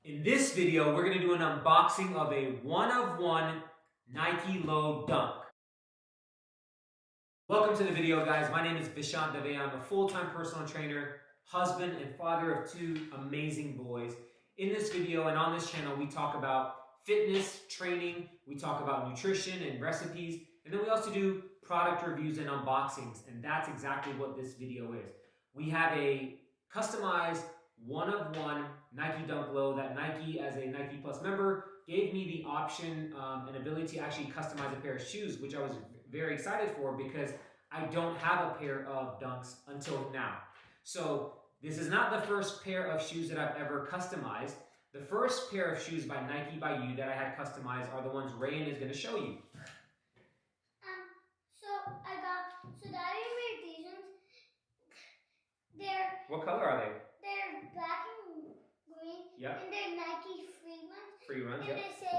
In this video, we're going to do an unboxing of a one-of-one Nike Low Dunk. Welcome to the video, guys. My name is Vishant Dave. I'm a full-time personal trainer, husband, and father of two amazing boys. In this video and on this channel, we talk about fitness, training, we talk about nutrition and recipes, and then we also do product reviews and unboxings, and that's exactly what this video is. We have a customized one-of-one Nike Dunk Low that Nike, as a Nike Plus member, gave me the option and ability to actually customize a pair of shoes, which I was very excited for because I don't have a pair of Dunks until now. So this is not the first pair of shoes that I've ever customized. The first pair of shoes by Nike by You that I had customized are the ones Rayan is going to show you. So Daddy made these ones. What color are they? They're black and green. Yep. And they're Nike free ones. Free runs, and yep. they say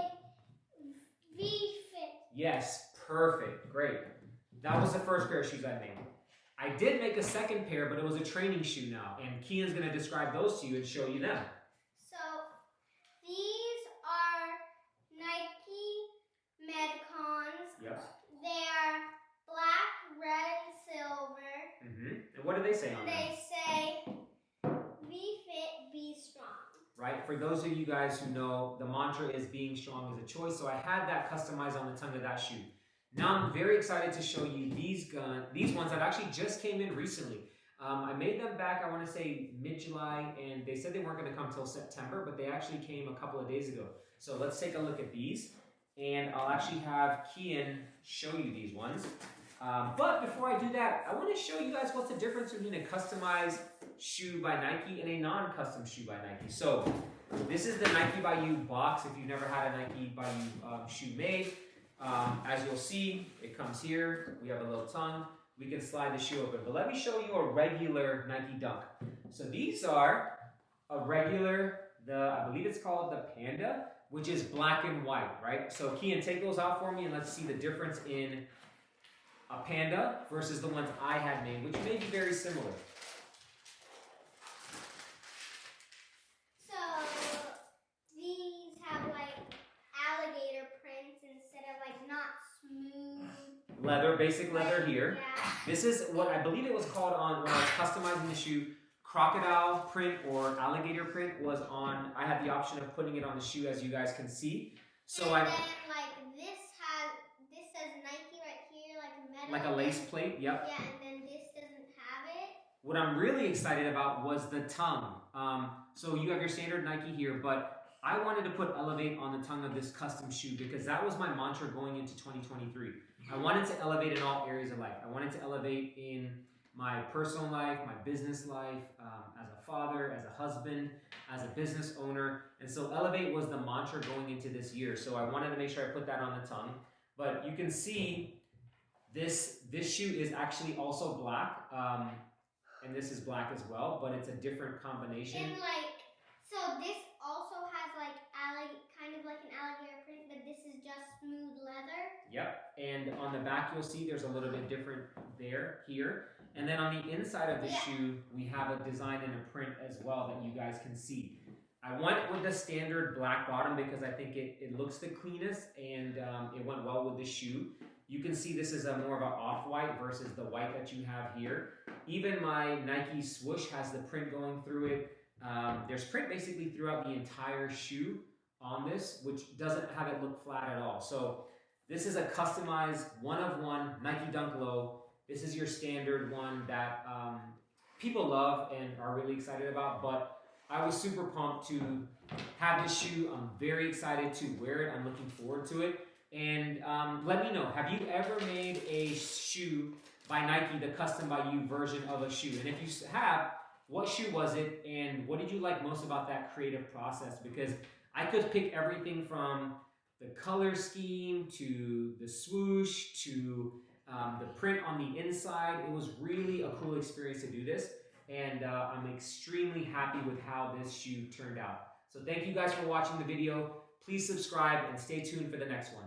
V Fit. Yes, perfect, great. That was the first pair of shoes I made. I did make a second pair, but it was a training shoe now, and Kian's going to describe those to you and show you them. So these are Nike Metcons. Yep. They are black, red, and silver. And what do they say on them? They say Be Fit, Be Strong. Right, for those of you guys who know, the mantra is being strong is a choice, so I had that customized on the tongue of that shoe. Now I'm very excited to show you these ones that actually just came in recently. I made them back, I want to say mid-July, and they said they weren't going to come till September, but they actually came a couple of days ago. So let's take a look at these, and I'll actually have Kian show you these ones. But before I do that, I want to show you guys what's the difference between a customized shoe by Nike and a non-custom shoe by Nike. So this is the Nike by You box if you've never had a Nike by You shoe made. As you'll see, it comes here. We have a little tongue. We can slide the shoe open. But let me show you a regular Nike Dunk. So these are a regular, I believe it's called the Panda, which is black and white, right? So Kian, take those out for me and let's see the difference in a Panda versus the ones I had made, which may be very similar. So these have like alligator prints instead of like not smooth. Leather, basic leather here. Yeah. This is what I believe it was called on when I was customizing the shoe. Crocodile print or alligator print was on. I had the option of putting it on the shoe, as you guys can see. So and then like this says Nike right here, like metal. Like a lace plate, yep. Yeah, and then this doesn't have it. What I'm really excited about was the tongue. So you have your standard Nike here, but I wanted to put Elevate on the tongue of this custom shoe because that was my mantra going into 2023. I wanted to elevate in all areas of life. I wanted to elevate in my personal life, my business life, as a father, as a husband, as a business owner. And so Elevate was the mantra going into this year. So I wanted to make sure I put that on the tongue. But you can see this shoe is actually also black. And this is black as well, but it's a different combination. And so this also has like kind of like an alligator print, but this is just smooth leather. Yep, and on the back you'll see there's a little bit different here. And then on the inside of the shoe, we have a design and a print as well that you guys can see. I went with the standard black bottom because I think it looks the cleanest and it went well with the shoe. You can see this is a more of an off-white versus the white that you have here. Even my Nike swoosh has the print going through it. There's print basically throughout the entire shoe on this, which doesn't have it look flat at all. So this is a customized one-of-one Nike Dunk Low. This is your standard one that people love and are really excited about, but I was super pumped to have this shoe. I'm very excited to wear it. I'm looking forward to it. And let me know, have you ever made a shoe by Nike, the custom by You version of a shoe? And if you have, what shoe was it and what did you like most about that creative process? Because I could pick everything from the color scheme to the swoosh to the print on the inside. It was really a cool experience to do this. And I'm extremely happy with how this shoe turned out. So thank you guys for watching the video. Please subscribe and stay tuned for the next one.